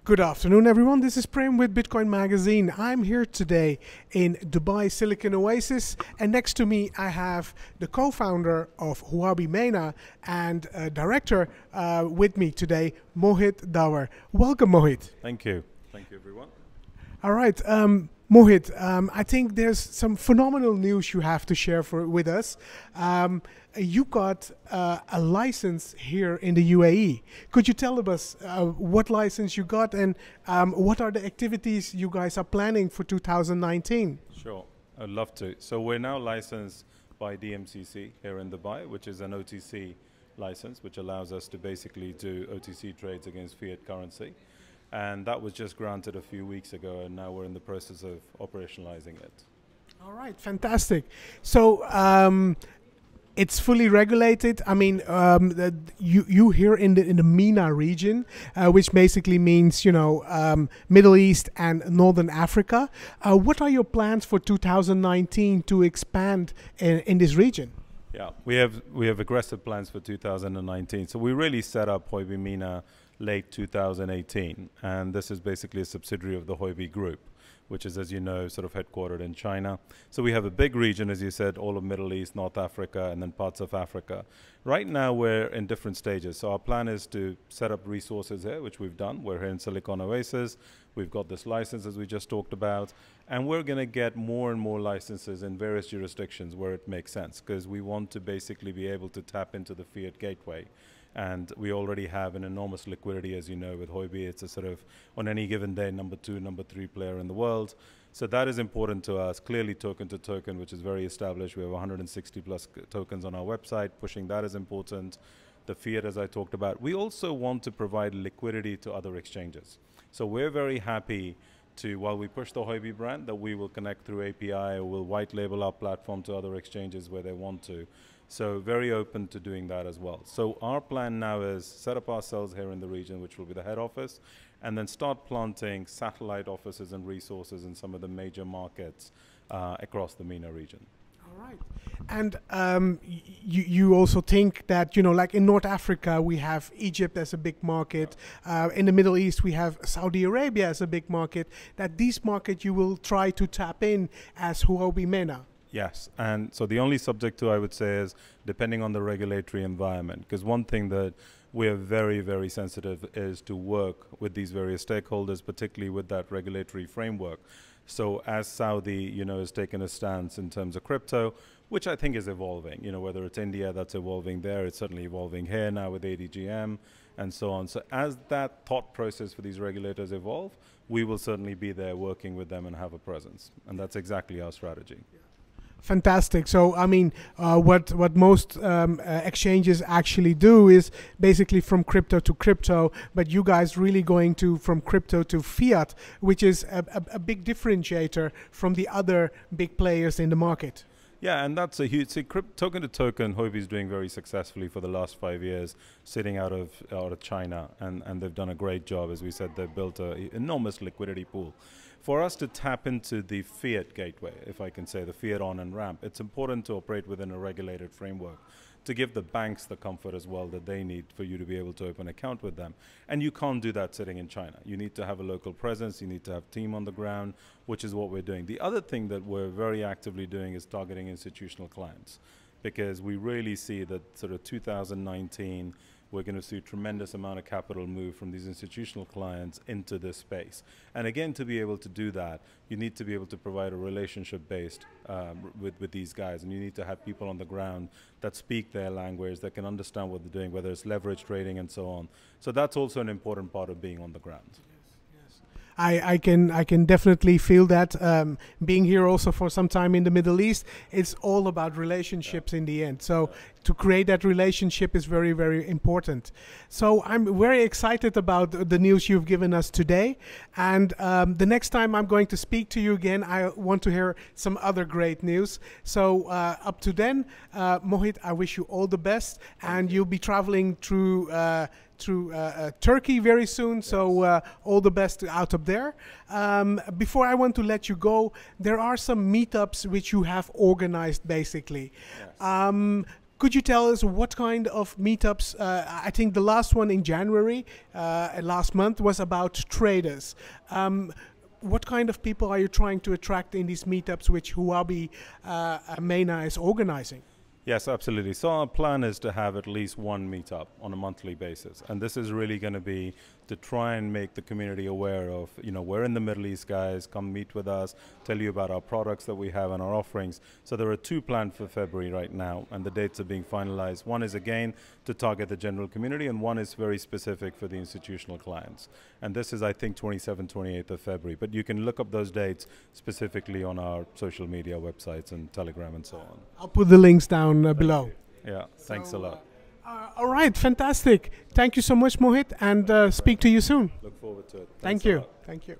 Good afternoon, everyone. This is Prem with Bitcoin Magazine. I'm here today in Dubai Silicon Oasis, and next to me I have the co-founder of Huobi Mena and director with me today, Mohit Davar. Welcome, Mohit. Thank you. Thank you, everyone. All right. Mohit, I think there's some phenomenal news you have to share with us. You got a license here in the UAE. Could you tell us what license you got and what are the activities you guys are planning for 2019? Sure, I'd love to. So we're now licensed by DMCC here in Dubai, which is an OTC license, which allows us to basically do OTC trades against fiat currency. And that was just granted a few weeks ago, and now we're in the process of operationalizing it. All right, fantastic. So it's fully regulated. I mean, you here in the MENA region, which basically means Middle East and Northern Africa. What are your plans for 2019 to expand in this region? Yeah, we have aggressive plans for 2019. So we really set up Huobi Mena late 2018, and this is basically a subsidiary of the Huobi Group, which is, as you know, sort of headquartered in China. So we have a big region, as you said, all of Middle East, North Africa, and then parts of Africa. Right now, we're in different stages. So our plan is to set up resources here, which we've done. We're here in Silicon Oasis. We've got this license, as we just talked about. And we're going to get more and more licenses in various jurisdictions where it makes sense, because we want to basically be able to tap into the fiat gateway. And we already have an enormous liquidity, as you know, with Huobi. It's a sort of, on any given day, number 2, number 3 player in the world. So that is important to us. Clearly, token to token, which is very established. We have 160 plus tokens on our website. Pushing that is important. The fiat, as I talked about. We also want to provide liquidity to other exchanges. So we're very happy to, while we push the Huobi brand, that we will connect through API or will white label our platform to other exchanges where they want to. So very open to doing that as well. So our plan now is set up ourselves here in the region, which will be the head office, and then start planting satellite offices and resources in some of the major markets across the MENA region. All right. And you also think that, like in North Africa, we have Egypt as a big market. In the Middle East, we have Saudi Arabia as a big market. That these markets you will try to tap in as Huobi Mena. Yes, and so the only subject to, I would say, is depending on the regulatory environment, because one thing that we are very, very sensitive is to work with these various stakeholders, particularly with that regulatory framework. So as Saudi, has taken a stance in terms of crypto, which I think is evolving, whether it's India that's evolving there, it's certainly evolving here now with ADGM and so on. So as that thought process for these regulators evolve, we will certainly be there working with them and have a presence. And that's exactly our strategy. Yeah. Fantastic. So, I mean, what most exchanges actually do is basically from crypto to crypto, but you guys really going to from crypto to fiat, which is a big differentiator from the other big players in the market. Yeah, and that's a huge, token to token, Huobi is doing very successfully for the last 5 years, sitting out of China, and they've done a great job. As we said, they've built an enormous liquidity pool. For us to tap into the fiat gateway, if I can say, the fiat on and ramp, it's important to operate within a regulated framework to give the banks the comfort as well that they need for you to be able to open an account with them. And you can't do that sitting in China. You need to have a local presence, you need to have a team on the ground, which is what we're doing. The other thing that we're very actively doing is targeting institutional clients, because we really see that sort of 2019, we're going to see a tremendous amount of capital move from these institutional clients into this space. And again, to be able to do that, you need to be able to provide a relationship-based with these guys, and you need to have people on the ground that speak their language, that can understand what they're doing, whether it's leverage trading and so on. So that's also an important part of being on the ground. I can definitely feel that. Being here also for some time in the Middle East, it's all about relationships in the end. So to create that relationship is very, very important. So I'm very excited about the news you've given us today. And the next time I'm going to speak to you again, I want to hear some other great news. So up to then, Mohit, I wish you all the best. And you'll be traveling through Turkey very soon, yes. So all the best out of there. Before I want to let you go, there are some meetups which you have organized basically. Yes. Could you tell us what kind of meetups? I think the last one in January last month was about traders. What kind of people are you trying to attract in these meetups which Huobi Mena is organizing? Yes, absolutely. So our plan is to have at least one meetup on a monthly basis. And this is really going to be to try and make the community aware of, we're in the Middle East, guys, come meet with us, tell you about our products that we have and our offerings. So there are 2 planned for February right now, and the dates are being finalized. One is, again, to target the general community, and one is very specific for the institutional clients. And this is, I think, 27th, 28th of February. But you can look up those dates specifically on our social media websites and Telegram and so on. I'll put the links down below. Yeah, thanks a lot. All right, fantastic. Thank you so much, Mohit, and speak to you soon. Look forward to it. Thank you. Thank you.